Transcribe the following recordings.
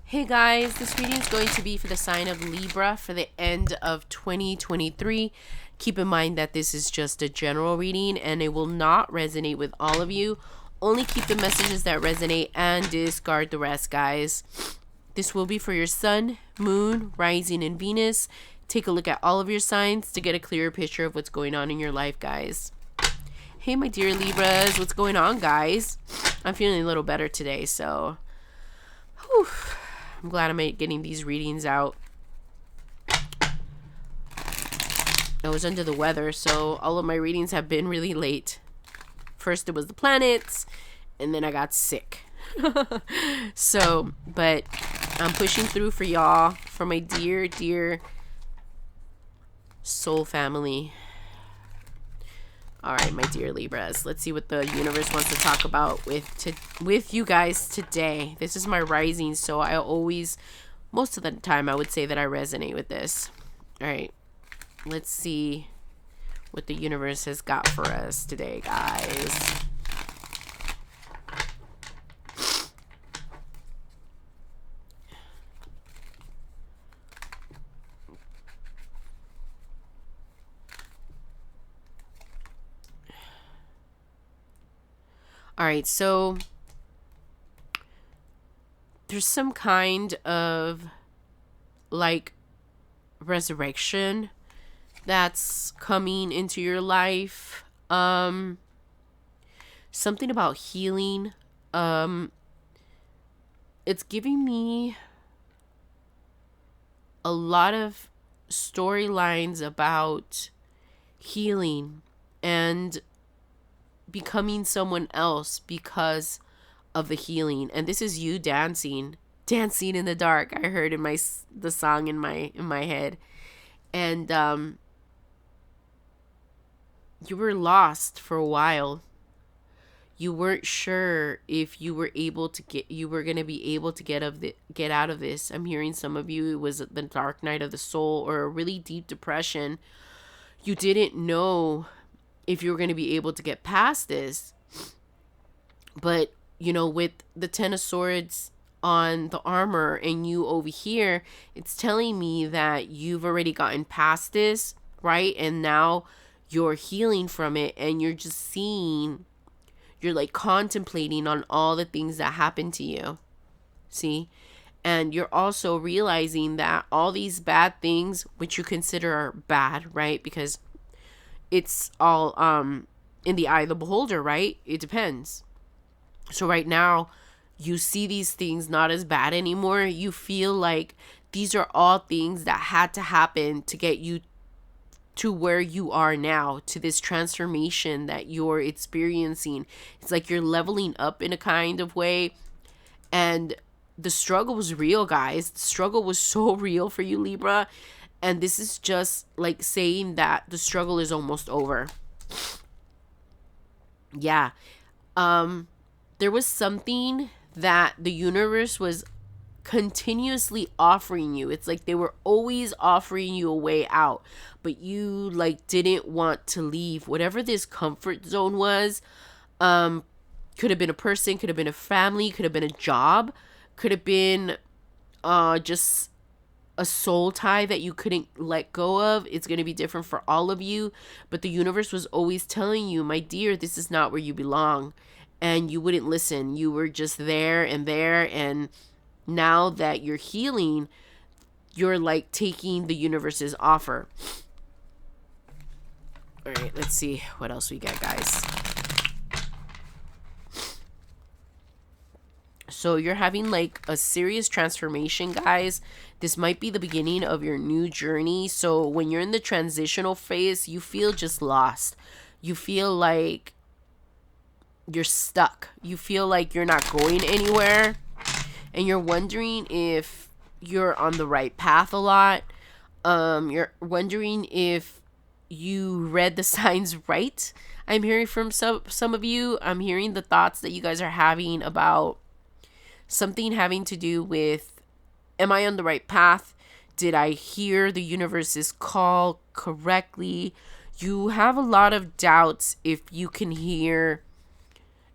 Hey guys, this reading is going to be for the sign of Libra for the end of 2023. Keep in mind that this is just a general reading and it will not resonate with all of you. Only keep the messages that resonate and discard the rest, guys. This will be for your sun, moon, rising, and Venus. Take a look at all of your signs to get a clearer picture of what's going on in your life, guys. Hey, my dear Libras, what's going on, guys? I'm feeling a little better today, so whew. I'm glad I'm getting these readings out. I was under the weather, so all of my readings have been really late. First it was the planets, and then I got sick. So, but I'm pushing through for y'all, for my dear, dear soul family. All right, my dear Libras, let's see what the universe wants to talk about with you guys today. This is my rising, so I always, most of the time, I would say that I resonate with this. All right, let's see what the universe has got for us today, guys. All right, so there's some kind of like resurrection that's coming into your life. Something about healing. It's giving me a lot of storylines about healing and becoming someone else because of the healing. And this is you dancing in the dark. I heard in the song in my head. And you were lost for a while. You weren't sure if you were going to be able to get out of this. I'm hearing some of you, it was the dark night of the soul or a really deep depression. You didn't know if you were going to be able to get past this. But, you know, with the Ten of Swords on the armor and you over here, it's telling me that you've already gotten past this, right? And now you're healing from it, and you're just seeing, you're like contemplating on all the things that happened to you. See? And you're also realizing that all these bad things, which you consider are bad, right? Because it's all in the eye of the beholder, right? It depends. So right now, you see these things not as bad anymore. You feel like these are all things that had to happen to get you to where you are now, to this transformation that you're experiencing. It's like you're leveling up in a kind of way. And the struggle was real, guys. The struggle was so real for you, Libra. And this is just like saying that the struggle is almost over. Yeah. There was something that the universe was continuously offering you. It's like they were always offering you a way out, but you like didn't want to leave. Whatever this comfort zone was, could have been a person, could have been a family, could have been a job, could have been just a soul tie that you couldn't let go of. It's going to be different for all of you, but the universe was always telling you, my dear, this is not where you belong. And you wouldn't listen. You were just there, and now that you're healing, you're like taking the universe's offer. All right, let's see what else we get, guys. So you're having like a serious transformation, guys. This might be the beginning of your new journey. So when you're in the transitional phase, you feel just lost. You feel like you're stuck. You feel like you're not going anywhere. And you're wondering if you're on the right path a lot. You're wondering if you read the signs right. I'm hearing from some of you. I'm hearing the thoughts that you guys are having about something having to do with, am I on the right path? Did I hear the universe's call correctly? You have a lot of doubts if you can hear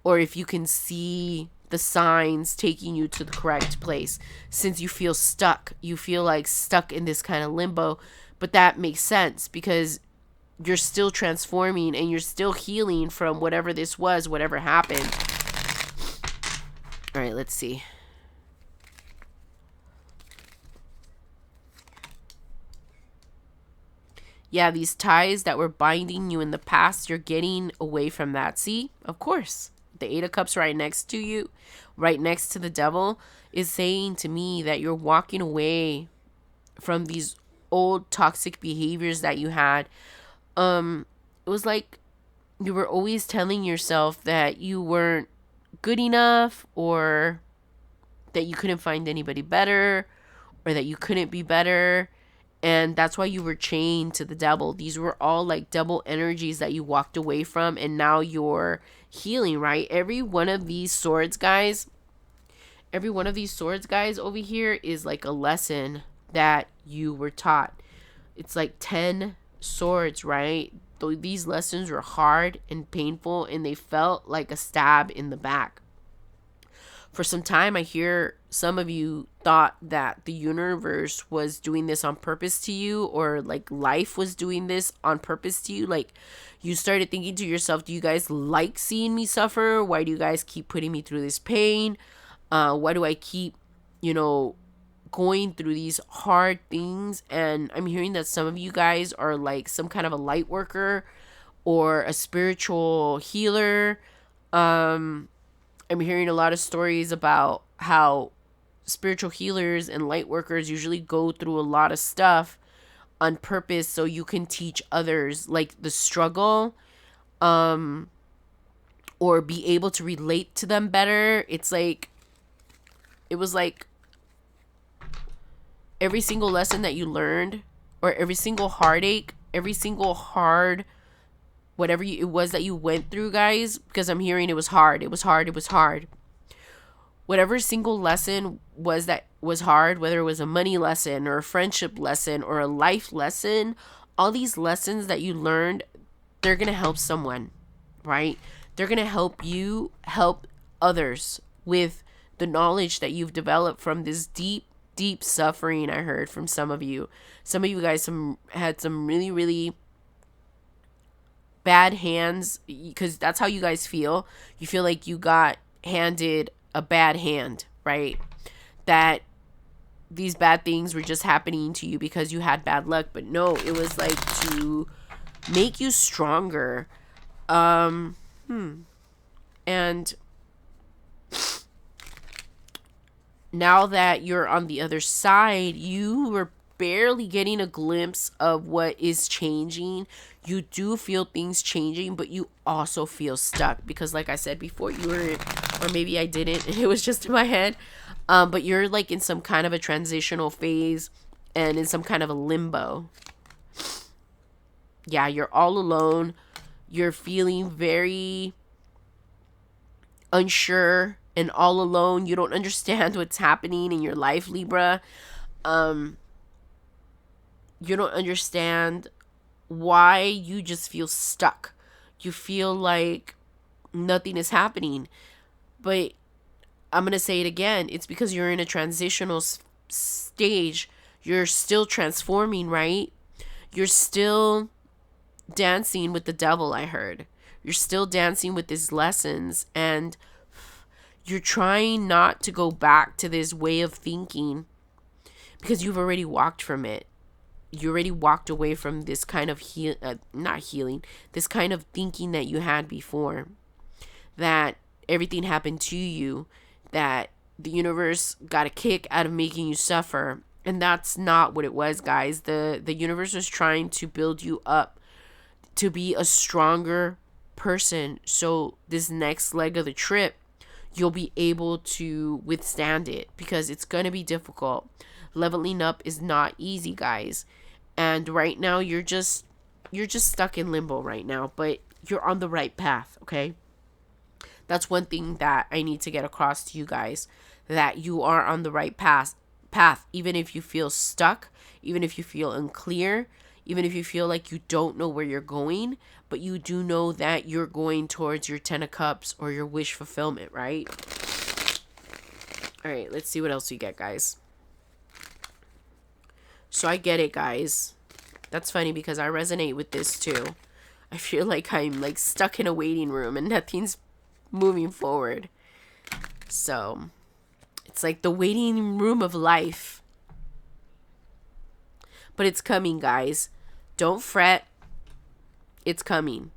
or if you can see the signs taking you to the correct place, since you feel stuck. You feel like stuck in this kind of limbo. But that makes sense because you're still transforming and you're still healing from whatever this was, whatever happened. All right, let's see. Yeah, these ties that were binding you in the past, you're getting away from that. See, of course, the Eight of Cups right next to you, right next to the Devil, is saying to me that you're walking away from these old toxic behaviors that you had. It was like you were always telling yourself that you weren't good enough, or that you couldn't find anybody better, or that you couldn't be better. And that's why you were chained to the Devil. These were all like double energies that you walked away from, and now you're healing, right? Every one of these swords, guys, over here is like a lesson that you were taught. It's like 10 swords, right? Though these lessons were hard and painful, and they felt like a stab in the back. For some time, I hear some of you thought that the universe was doing this on purpose to you, or like life was doing this on purpose to you. Like, you started thinking to yourself, do you guys like seeing me suffer? Why do you guys keep putting me through this pain? Why do I keep, going through these hard things? And I'm hearing that some of you guys are like some kind of a light worker or a spiritual healer. I'm hearing a lot of stories about how spiritual healers and light workers usually go through a lot of stuff on purpose so you can teach others like the struggle, or be able to relate to them better. It was like every single lesson that you learned, or every single heartache, every single hard whatever it was that you went through, guys, because I'm hearing it was hard. Whatever single lesson was that was hard, whether it was a money lesson or a friendship lesson or a life lesson, all these lessons that you learned, they're going to help someone, right? They're going to help you help others with the knowledge that you've developed from this deep suffering. I heard from some of you. Some of you guys had some really, really bad hands, because that's how you guys feel. You feel like you got handed a bad hand, right? That these bad things were just happening to you because you had bad luck. But no, it was like to make you stronger. And now that you're on the other side, you were barely getting a glimpse of what is changing. You do feel things changing, but you also feel stuck because, like I said before, you were, or maybe I didn't, it was just in my head, but you're like in some kind of a transitional phase and in some kind of a limbo. Yeah, you're all alone. You're feeling very unsure and all alone. You don't understand what's happening in your life, Libra. You don't understand why you just feel stuck. You feel like nothing is happening. But I'm going to say it again. It's because you're in a transitional stage. You're still transforming, right? You're still dancing with the Devil, I heard. You're still dancing with these lessons, and you're trying not to go back to this way of thinking because you've already walked from it. You already walked away from this kind of this kind of thinking that you had before, that everything happened to you, that the universe got a kick out of making you suffer. And that's not what it was, guys. The universe was trying to build you up to be a stronger person, so this next leg of the trip you'll be able to withstand it, because it's going to be difficult. Leveling up is not easy, guys. And right now you're just stuck in limbo right now, but you're on the right path, okay? That's one thing that I need to get across to you guys, that you are on the right path, even if you feel stuck, even if you feel unclear, even if you feel like you don't know where you're going, but you do know that you're going towards your 10 of Cups or your wish fulfillment, right? All right, let's see what else we get, guys. So I get it, guys. That's funny because I resonate with this too. I feel like I'm like stuck in a waiting room and nothing's moving forward. So it's like the waiting room of life. But it's coming, guys. Don't fret. It's coming.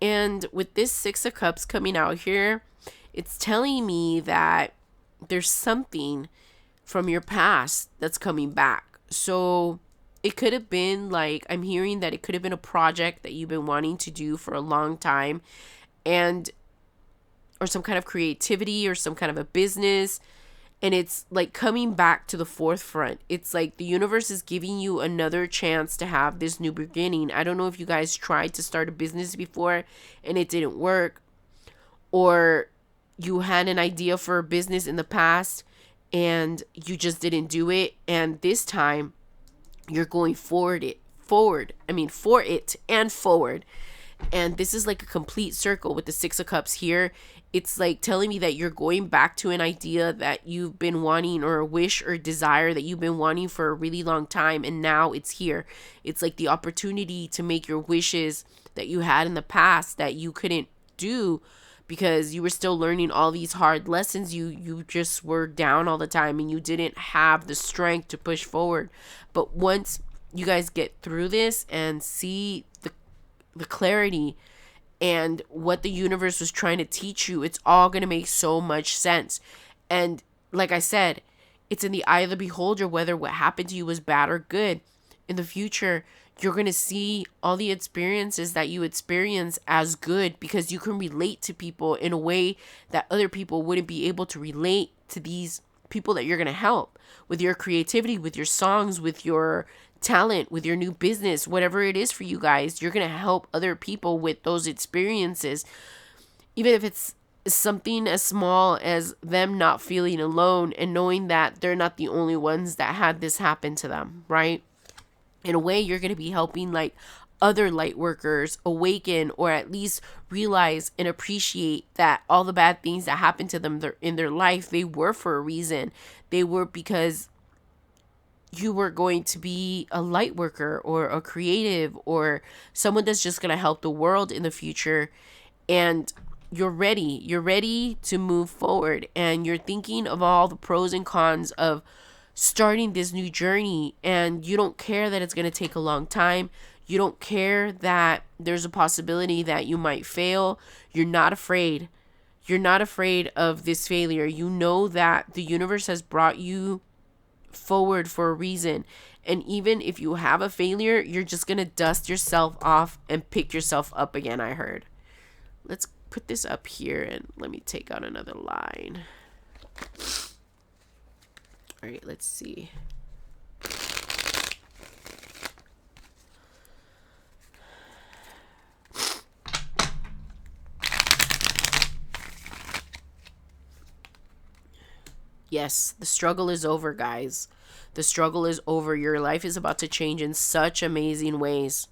And with this Six of Cups coming out here, it's telling me that there's something from your past that's coming back. So it could have been like, I'm hearing that it could have been a project that you've been wanting to do for a long time, and or some kind of creativity or some kind of a business, and it's like coming back to the forefront. It's like the universe is giving you another chance to have this new beginning. I don't know if you guys tried to start a business before and it didn't work, or you had an idea for a business in the past and you just didn't do it, and this time you're going for it and forward. And this is like a complete circle with the Six of Cups here. It's like telling me that you're going back to an idea that you've been wanting, or a wish or desire that you've been wanting for a really long time, and now it's here. It's like the opportunity to make your wishes that you had in the past that you couldn't do because you were still learning all these hard lessons. You just were down all the time and you didn't have the strength to push forward. But once you guys get through this and see the clarity and what the universe was trying to teach you, it's all going to make so much sense. And like I said, it's in the eye of the beholder whether what happened to you was bad or good. In the future, you're going to see all the experiences that you experience as good, because you can relate to people in a way that other people wouldn't be able to relate to these people that you're going to help with your creativity, with your songs, with your talent, with your new business, whatever it is for you guys. You're going to help other people with those experiences, even if it's something as small as them not feeling alone and knowing that they're not the only ones that had this happen to them, right? In a way, you're going to be helping like other light workers awaken, or at least realize and appreciate that all the bad things that happened to them in their life, they were for a reason. They were because you were going to be a light worker or a creative or someone that's just going to help the world in the future. And you're ready to move forward, and you're thinking of all the pros and cons of starting this new journey, and you don't care that it's going to take a long time. You don't care that there's a possibility that you might fail. You're not afraid. You're not afraid of this failure. You know that the universe has brought you forward for a reason. And even if you have a failure, you're just going to dust yourself off and pick yourself up again, I heard. Let's put this up here and let me take out another line. All right, let's see. Yes, the struggle is over, guys. The struggle is over. Your life is about to change in such amazing ways.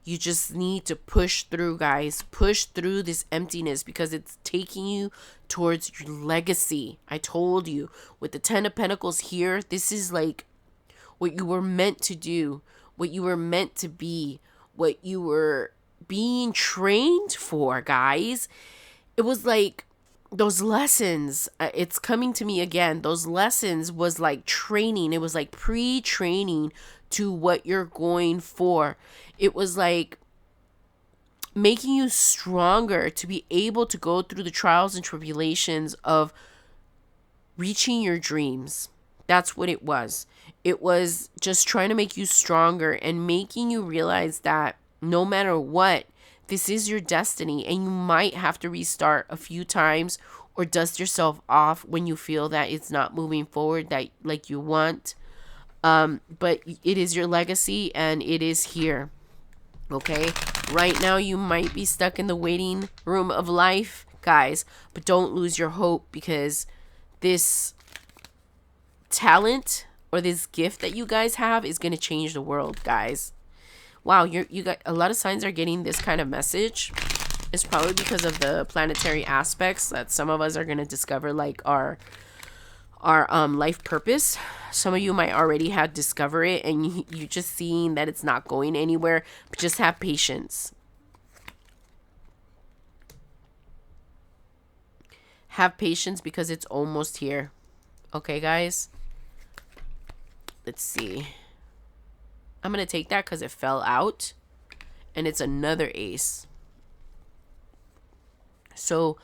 You just need to push through, guys. Push through this emptiness, because it's taking you towards your legacy. I told you, with the Ten of Pentacles here, this is like what you were meant to do, what you were meant to be, what you were being trained for, guys. It was like those lessons, it's coming to me again. Those lessons was like training. It was like pre-training to what you're going for. It was like making you stronger to be able to go through the trials and tribulations of reaching your dreams. That's what it was. It was just trying to make you stronger and making you realize that no matter what, this is your destiny, and you might have to restart a few times or dust yourself off when you feel that it's not moving forward that like you want. But it is your legacy, and it is here. Okay? Right now you might be stuck in the waiting room of life, guys, but don't lose your hope, because this talent or this gift that you guys have is going to change the world, guys. Wow, you got a lot of signs are getting this kind of message. It's probably because of the planetary aspects that some of us are going to discover, like our our life purpose. Some of you might already have discovered it, and you just seeing that it's not going anywhere, but just have patience. Have patience because it's almost here. Okay, guys? Let's see. I'm going to take that because it fell out. And it's another ace. So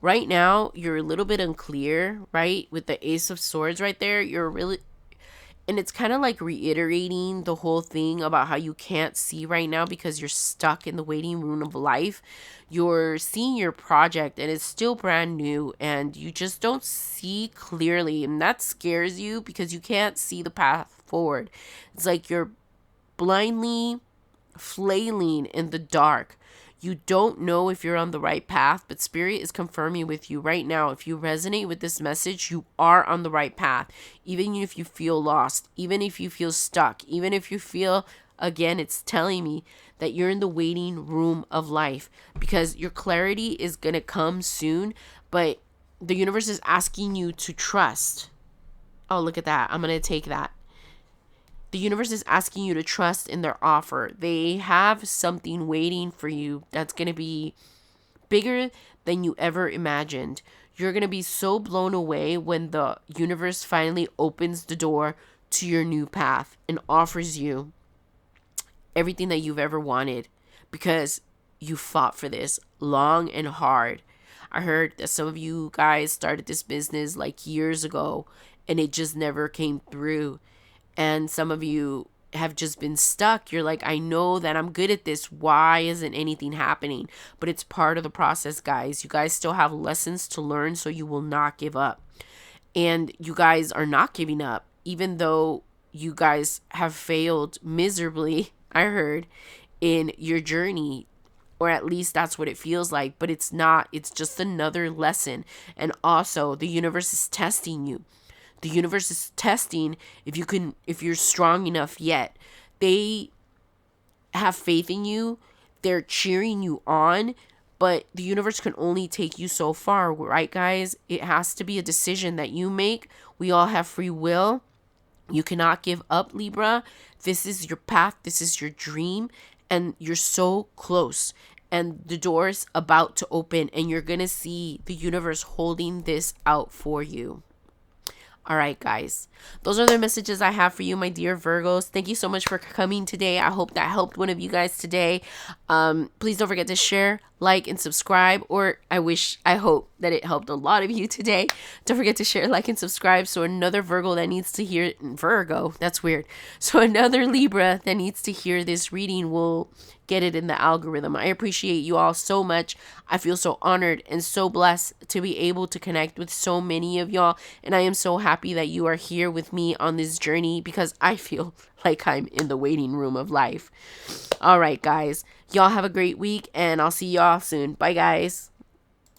right now, you're a little bit unclear, right? With the Ace of Swords right there, you're really... And it's kind of like reiterating the whole thing about how you can't see right now because you're stuck in the waiting room of life. You're seeing your project and it's still brand new and you just don't see clearly. And that scares you because you can't see the path forward. It's like you're blindly flailing in the dark. You don't know if you're on the right path, but Spirit is confirming with you right now. If you resonate with this message, you are on the right path. Even if you feel lost, even if you feel stuck, even if you feel, again, it's telling me that you're in the waiting room of life because your clarity is going to come soon, but the universe is asking you to trust. Oh, look at that. I'm going to take that. The universe is asking you to trust in their offer. They have something waiting for you that's going to be bigger than you ever imagined. You're going to be so blown away when the universe finally opens the door to your new path and offers you everything that you've ever wanted because you fought for this long and hard. I heard that some of you guys started this business like years ago and it just never came through. And some of you have just been stuck. You're like, I know that I'm good at this. Why isn't anything happening? But it's part of the process, guys. You guys still have lessons to learn, so you will not give up. And you guys are not giving up, even though you guys have failed miserably, I heard, in your journey. Or at least that's what it feels like. But it's not. It's just another lesson. And also, the universe is testing you. The universe is testing if you're strong enough yet. They have faith in you. They're cheering you on, but the universe can only take you so far, right, guys? It has to be a decision that you make. We all have free will. You cannot give up, Libra. This is your path. This is your dream, and you're so close. And the door's about to open, and you're going to see the universe holding this out for you. All right, guys, those are the messages I have for you, my dear Virgos. Thank you so much for coming today. I hope that helped one of you guys today. Please don't forget to share, like, and subscribe. Or I hope that it helped a lot of you today. Don't forget to share, like, and subscribe so another Virgo that needs to hear Virgo. That's weird. So another Libra that needs to hear this reading will get it in the algorithm. I appreciate you all so much. I feel so honored and so blessed to be able to connect with so many of y'all. And I am so happy that you are here with me on this journey because I feel like I'm in the waiting room of life. All right, guys. Y'all have a great week and I'll see y'all soon. Bye, guys.